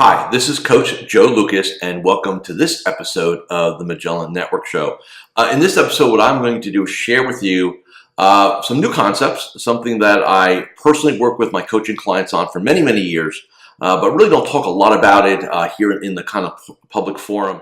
Hi, this is Coach Joe Lucas, and welcome to this episode of the Magellan Network Show. In this episode, what I'm going to do is share with you some new concepts, something that I personally work with my coaching clients on for many, many years, but really don't talk a lot about it here in the kind of public forum.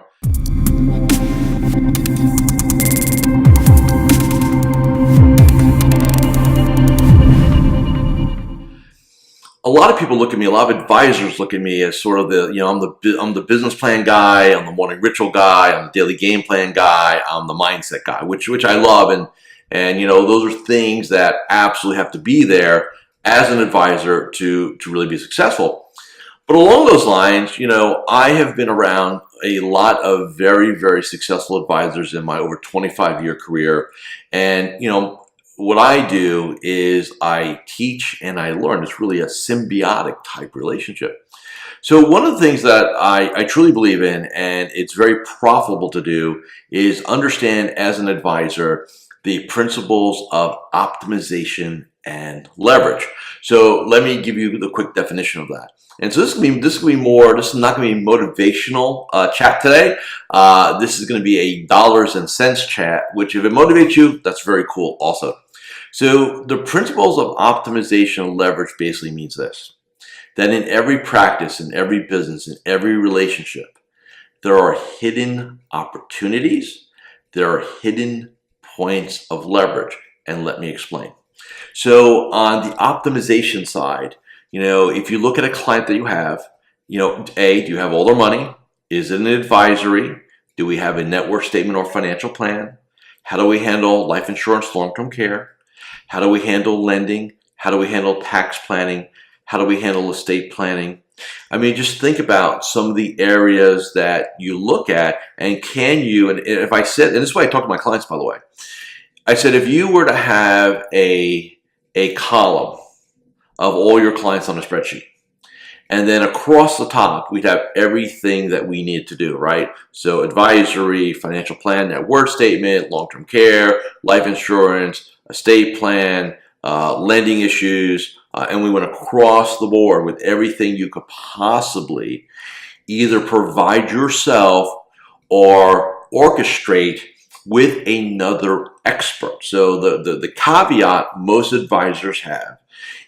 A lot of people look at me, a lot of advisors look at me as sort of I'm the business plan guy, I'm the morning ritual guy, I'm the daily game plan guy, I'm the mindset guy, which I love, and those are things that absolutely have to be there as an advisor to really be successful. But along those lines, I have been around a lot of very, very successful advisors in my over 25-year career, and what I do is I teach and I learn. It's really a symbiotic type relationship. So one of the things that I truly believe in, and it's very profitable to do, is understand as an advisor the principles of optimization and leverage. So let me give you the quick definition of that. And so this is not going to be motivational chat today. This is going to be a dollars and cents chat, which if it motivates you, that's very cool also. So the principles of optimization and leverage basically means this, that in every practice, in every business, in every relationship, there are hidden opportunities, there are hidden points of leverage. And let me explain. So on the optimization side, if you look at a client that you have, A, do you have all their money? Is it an advisory? Do we have a net worth statement or financial plan? How do we handle life insurance, long-term care? How do we handle lending? How do we handle tax planning? How do we handle estate planning? I mean, just think about some of the areas that you look at, and can you, and if I said, and this is why I talk to my clients, by the way, I said, if you were to have a column of all your clients on a spreadsheet, and then across the top, we'd have everything that we need to do, right? So advisory, financial plan, net worth statement, long-term care, life insurance, estate plan, lending issues, and we went across the board with everything you could possibly either provide yourself or orchestrate with another expert. So the caveat most advisors have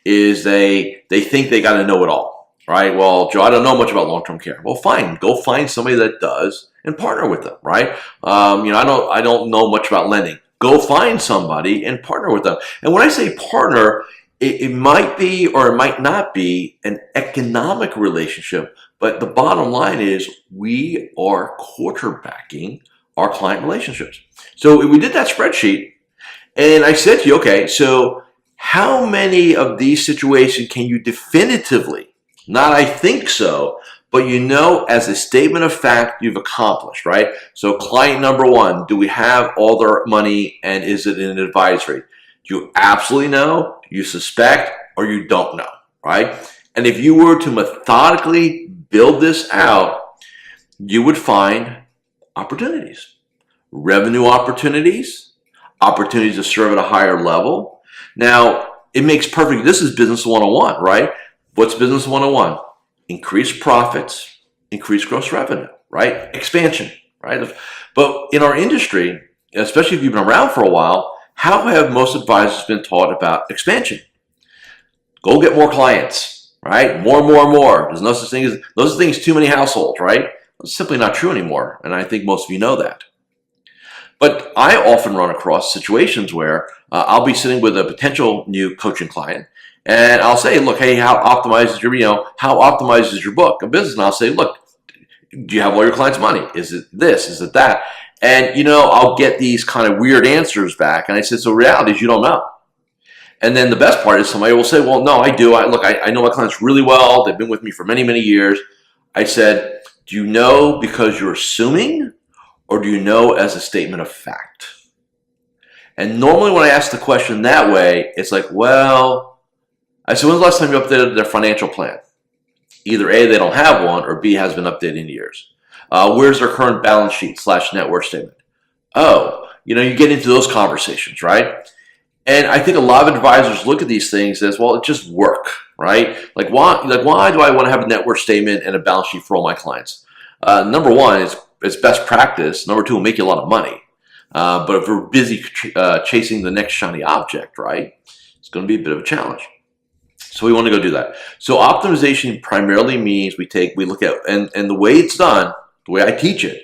is they think they got to know it all, right? Well, Joe, I don't know much about long-term care. Well, fine, go find somebody that does and partner with them, right? I don't know much about lending. Go find somebody and partner with them. And when I say partner, it might be or it might not be an economic relationship, but the bottom line is we are quarterbacking our client relationships. So we did that spreadsheet, and I said to you, okay, so how many of these situations can you definitively, not I think so, but as a statement of fact, you've accomplished, right? So client number one, do we have all their money, and is it in an advisory? Do you absolutely know, you suspect, or you don't know, right? And if you were to methodically build this out, you would find opportunities, revenue opportunities, opportunities to serve at a higher level. Now, it makes perfect, this is business 101, right? What's business 101? Increase profits, increase gross revenue, right? Expansion, right? But in our industry, especially if you've been around for a while, how have most advisors been taught about expansion? Go get more clients, right? More. There's no such thing as too many households, right? It's simply not true anymore, and I think most of you know that. But I often run across situations where I'll be sitting with a potential new coaching client, and I'll say, look, hey, how optimized is your book of business? And I'll say, look, do you have all your clients' money? Is it this? Is it that? And, I'll get these kind of weird answers back. And I said, so reality is you don't know. And then the best part is somebody will say, well, no, I do. I know my clients really well. They've been with me for many, many years. I said, do you know because you're assuming, or do you know as a statement of fact? And normally when I ask the question that way, it's like, well, I said, when's the last time you updated their financial plan? Either A, they don't have one, or B, has been updated in years. Where's their current balance sheet / net worth statement? Oh, you get into those conversations, right? And I think a lot of advisors look at these things as, well, it's just work, right? Like why do I want to have a net worth statement and a balance sheet for all my clients? Number one, it's best practice. Number two, it'll make you a lot of money. But if we're busy chasing the next shiny object, right, it's going to be a bit of a challenge. So we want to go do that. So optimization primarily means we look at, and the way it's done, the way I teach it,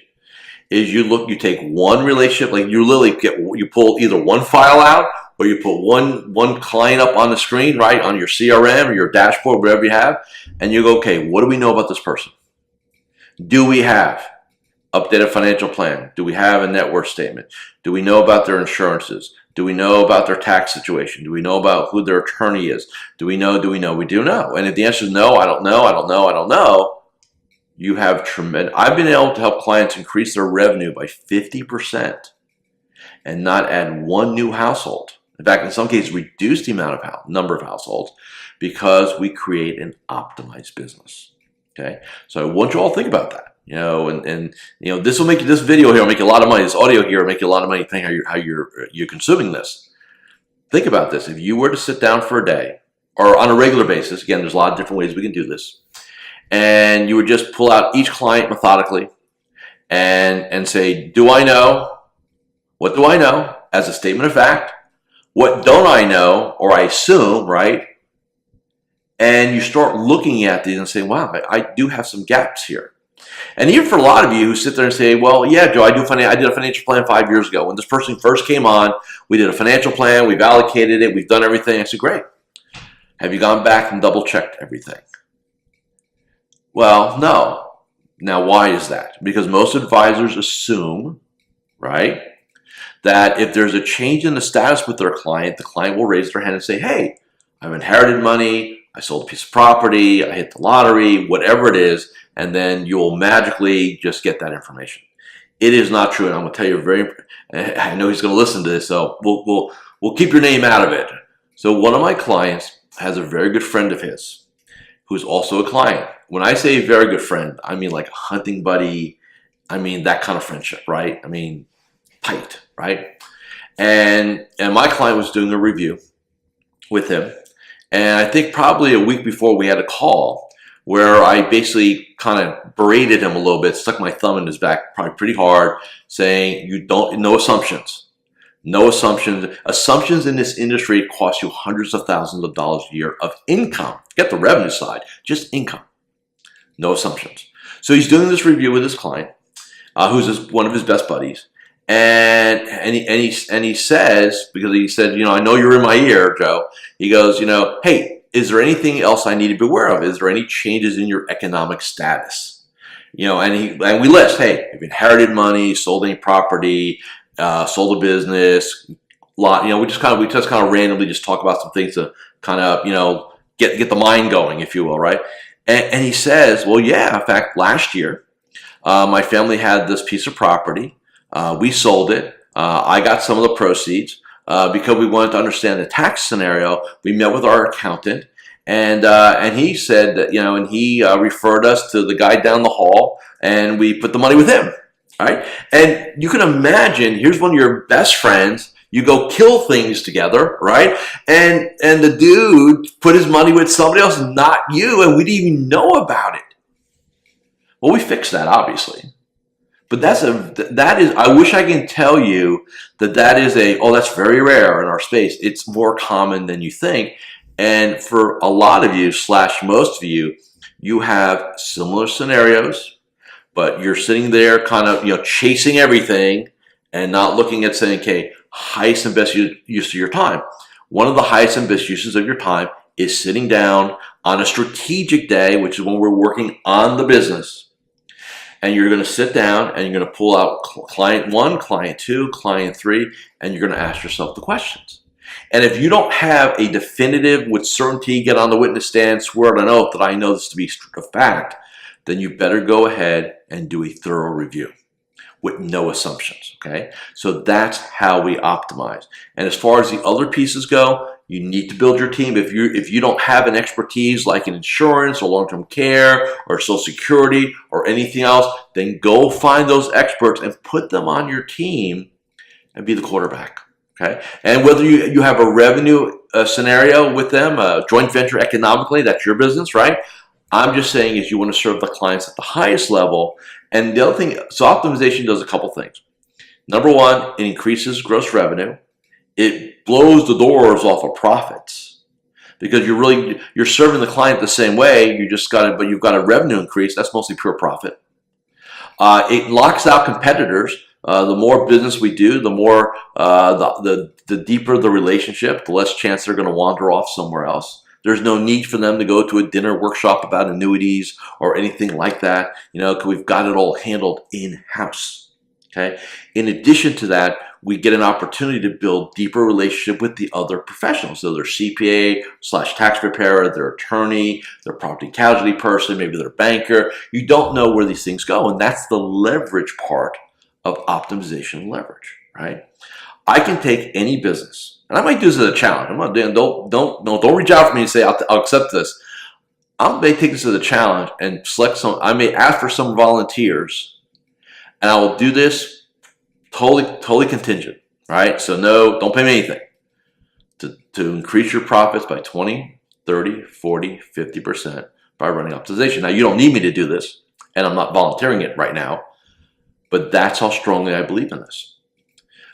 is you take one relationship, like you pull either one file out or you put one client up on the screen, right, on your CRM or your dashboard, whatever you have, and you go, okay, what do we know about this person? Do we have updated financial plan? Do we have a net worth statement? Do we know about their insurances? Do we know about their tax situation? Do we know about who their attorney is? Do we know? We do know. And if the answer is no, I don't know, you have tremendous. I've been able to help clients increase their revenue by 50% and not add one new household. In fact, in some cases, reduce the number of households because we create an optimized business. Okay, so I want you all to think about that. This video here will make you a lot of money. This audio here will make you a lot of money. Think how you're consuming this. Think about this. If you were to sit down for a day or on a regular basis, again, there's a lot of different ways we can do this, and you would just pull out each client methodically and say, do I know? What do I know as a statement of fact? What don't I know or I assume, right? And you start looking at these and say, wow, I do have some gaps here. And even for a lot of you who sit there and say, well, yeah, Joe, I did a financial plan 5 years ago. When this person first came on, we did a financial plan, we've allocated it, we've done everything. I said, great. Have you gone back and double checked everything? Well, no. Now, why is that? Because most advisors assume, right, that if there's a change in the status with their client, the client will raise their hand and say, hey, I've inherited money, I sold a piece of property, I hit the lottery, whatever it is, and then you'll magically just get that information. It is not true, and I'm going to tell you I know he's going to listen to this, so we'll keep your name out of it. So one of my clients has a very good friend of his who's also a client. When I say very good friend, I mean like a hunting buddy. I mean that kind of friendship, right? I mean tight, right? And my client was doing a review with him, and I think probably a week before we had a call where I basically kind of berated him a little bit, stuck my thumb in his back probably pretty hard, saying no assumptions. No assumptions. Assumptions in this industry cost you hundreds of thousands of dollars a year of income. Get the revenue side, just income. No assumptions. So he's doing this review with his client, who's one of his best buddies, and he says, because he said, I know you're in my ear, Joe. He goes, hey, is there anything else I need to be aware of? Is there any changes in your economic status? And we list, hey, have you inherited money, sold any property, sold a business, lot. We just kind of randomly just talk about some things to kind of get the mind going, if you will, right? And he says, well, yeah, in fact, last year, my family had this piece of property. We sold it. I got some of the proceeds because we wanted to understand the tax scenario. We met with our accountant, and he said that, and he referred us to the guy down the hall, and we put the money with him. Right? And you can imagine, here's one of your best friends, you go kill things together, right? And the dude put his money with somebody else, not you, and we didn't even know about it. Well, we fixed that, obviously. But that is, I wish I can tell you that is that's very rare in our space. It's more common than you think. And for a lot of you, / most of you, you have similar scenarios, but you're sitting there kind of, chasing everything and not looking at saying, okay, highest and best use of your time. One of the highest and best uses of your time is sitting down on a strategic day, which is when we're working on the business. And you're going to sit down and you're going to pull out client 1, client 2, client 3, and you're going to ask yourself the questions. And if you don't have a definitive, with certainty, get on the witness stand, swear on an oath that I know this to be a fact, then you better go ahead and do a thorough review with no assumptions, okay? So that's how we optimize. And as far as the other pieces go, you need to build your team. If you don't have an expertise like in insurance or long-term care or Social Security or anything else, then go find those experts and put them on your team and be the quarterback. Okay, and whether you have a revenue scenario with them, a joint venture economically, that's your business, right? I'm just saying is you want to serve the clients at the highest level. And the other thing, so optimization does a couple things. Number one, it increases gross revenue. It blows the doors off of profits because you're serving the client the same way. You just got it, but you've got a revenue increase. That's mostly pure profit. It locks out competitors. The more business we do, the more the deeper the relationship, the less chance they're going to wander off somewhere else. There's no need for them to go to a dinner workshop about annuities or anything like that, because we've got it all handled in-house. Okay. In addition to that, we get an opportunity to build deeper relationship with the other professionals. So their CPA/tax preparer, their attorney, their property casualty person, maybe their banker. You don't know where these things go, and that's the leverage part of optimization leverage, right? I can take any business, and I might do this as a challenge. I'm not doing. Don't reach out for me and say I'll accept this. I may take this as a challenge and select some. I may ask for some volunteers. And I will do this totally contingent, right? So no, don't pay me anything. To increase your profits by 20, 30, 40, 50% by running optimization. Now, you don't need me to do this, and I'm not volunteering it right now, but that's how strongly I believe in this.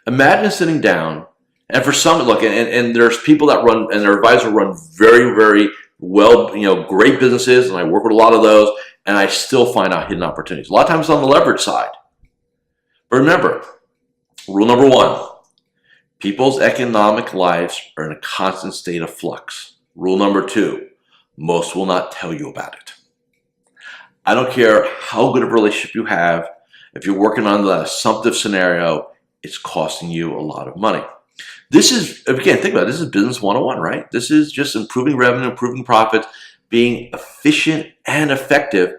Imagine sitting down, and for some, look, and there's people that run, and their advisor run very, very well, great businesses, and I work with a lot of those, and I still find out hidden opportunities. A lot of times on the leverage side. But remember, rule number one, people's economic lives are in a constant state of flux. Rule number two, most will not tell you about it. I don't care how good of a relationship you have, if you're working on the assumptive scenario, it's costing you a lot of money. This is, again, think about it, this is business 101, right? This is just improving revenue, improving profits, being efficient and effective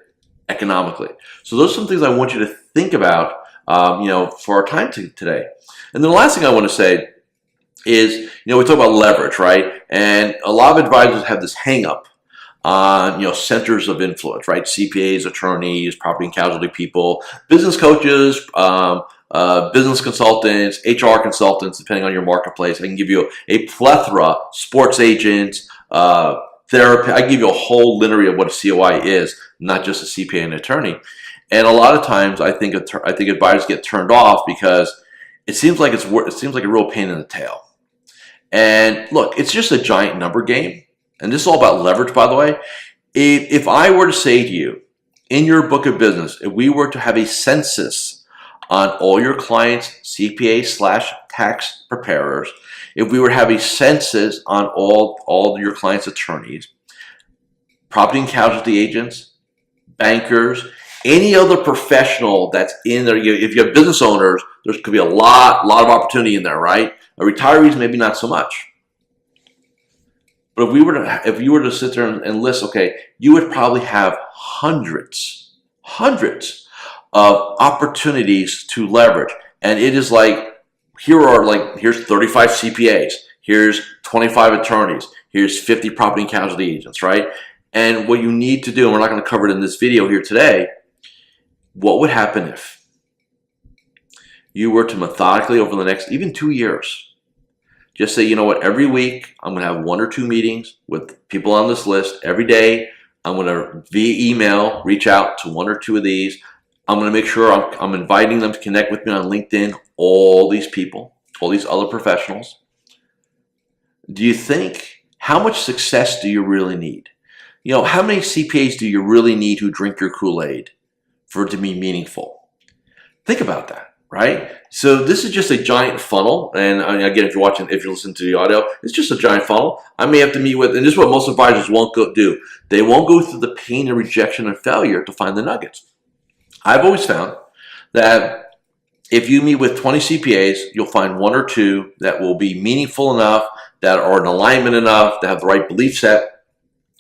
economically. So those are some things I want you to think about for our time today. And then the last thing I want to say is, we talk about leverage, right? And a lot of advisors have this hang up on, centers of influence, right? CPAs, attorneys, property and casualty people, business coaches, business consultants, HR consultants, depending on your marketplace. I can give you a plethora, sports agents, therapy. I can give you a whole litany of what a COI is, not just a CPA and attorney. And a lot of times, I think advisors get turned off because it seems like a real pain in the tail. And look, it's just a giant number game. And this is all about leverage, by the way. If I were to say to you, in your book of business, if we were to have a census on all your clients, CPA/tax preparers, if we were to have a census on all your clients' attorneys, property and casualty agents, bankers, any other professional that's in there, if you have business owners, there could be a lot of opportunity in there, right? Retirees, maybe not so much. But if you were to sit there and list, okay, you would probably have hundreds of opportunities to leverage. And it is like, here's 35 CPAs, here's 25 attorneys, here's 50 property and casualty agents, right? And what you need to do, and we're not going to cover it in this video here today, what would happen if you were to methodically over the next even 2 years, just say, you know what, every week I'm going to have 1 or 2 meetings with people on this list. Every day I'm going to, via email, reach out to 1 or 2 of these. I'm going to make sure I'm inviting them to connect with me on LinkedIn, all these people, all these other professionals. Do you think, how much success do you really need? How many CPAs do you really need who drink your Kool-Aid for it to be meaningful? Think about that, right? So this is just a giant funnel. And again, if you're listening to the audio, it's just a giant funnel. I may have to meet with, and this is what most advisors won't do. They won't go through the pain and rejection and failure to find the nuggets. I've always found that if you meet with 20 CPAs, you'll find 1 or 2 that will be meaningful enough, that are in alignment enough, that have the right belief set,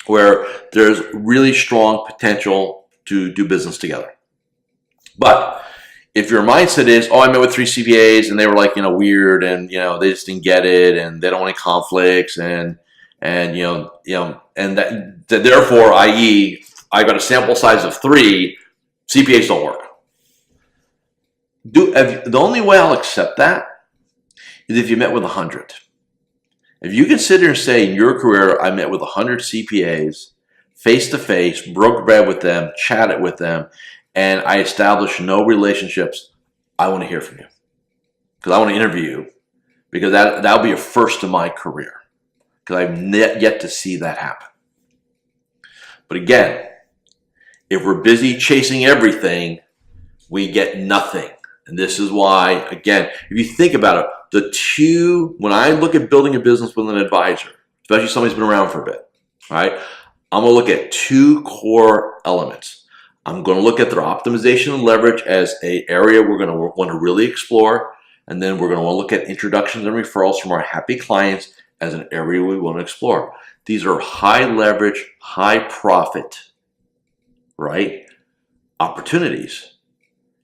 where there's really strong potential to do business together. But if your mindset is, I met with 3 CPAs and they were weird and they just didn't get it and they don't want any conflicts and that therefore, i.e., I got a sample size of 3, CPAs don't work. The only way I'll accept that is if you met with 100. If you consider and say in your career, I met with 100 CPAs, face-to-face, broke bread with them, chatted with them, and I established no relationships, I want to hear from you. Because I want to interview you. Because that'll be a first in my career. Because I've yet to see that happen. But again, if we're busy chasing everything, we get nothing. And this is why, again, if you think about it, when I look at building a business with an advisor, especially somebody who's been around for a bit, right? I'm going to look at two core elements. I'm going to look at their optimization and leverage as an area we're going to want to really explore. And then we're going to want to look at introductions and referrals from our happy clients as an area we want to explore. These are high leverage, high profit, right? Opportunities.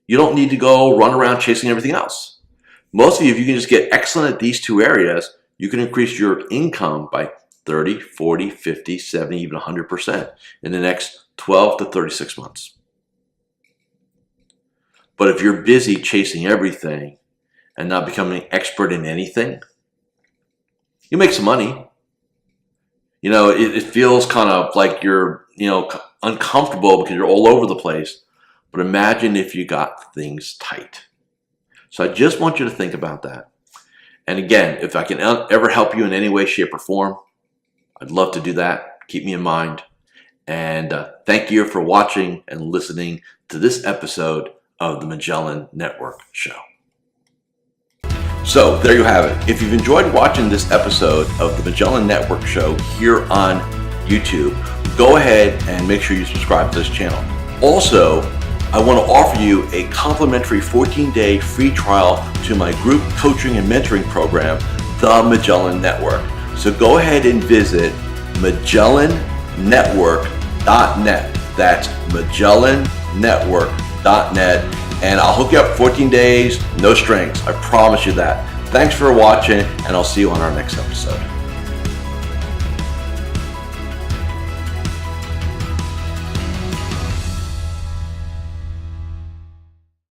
You don't need to go run around chasing everything else. Most of you, if you can just get excellent at these two areas, you can increase your income by 30, 40, 50, 70, even 100% in the next 12 to 36 months. But if you're busy chasing everything and not becoming an expert in anything, you make some money. You know, it feels kind of like you're, uncomfortable because you're all over the place. But imagine if you got things tight. So I just want you to think about that. And again, if I can ever help you in any way, shape, or form, I'd love to do that. Keep me in mind. And thank you for watching and listening to this episode of the Magellan Network Show. So there you have it. If you've enjoyed watching this episode of the Magellan Network Show here on YouTube, go ahead and make sure you subscribe to this channel. Also, I want to offer you a complimentary 14-day free trial to my group coaching and mentoring program, the Magellan Network. So go ahead and visit MagellanNetwork.net. That's MagellanNetwork.net. And I'll hook you up 14 days, no strings. I promise you that. Thanks for watching, and I'll see you on our next episode.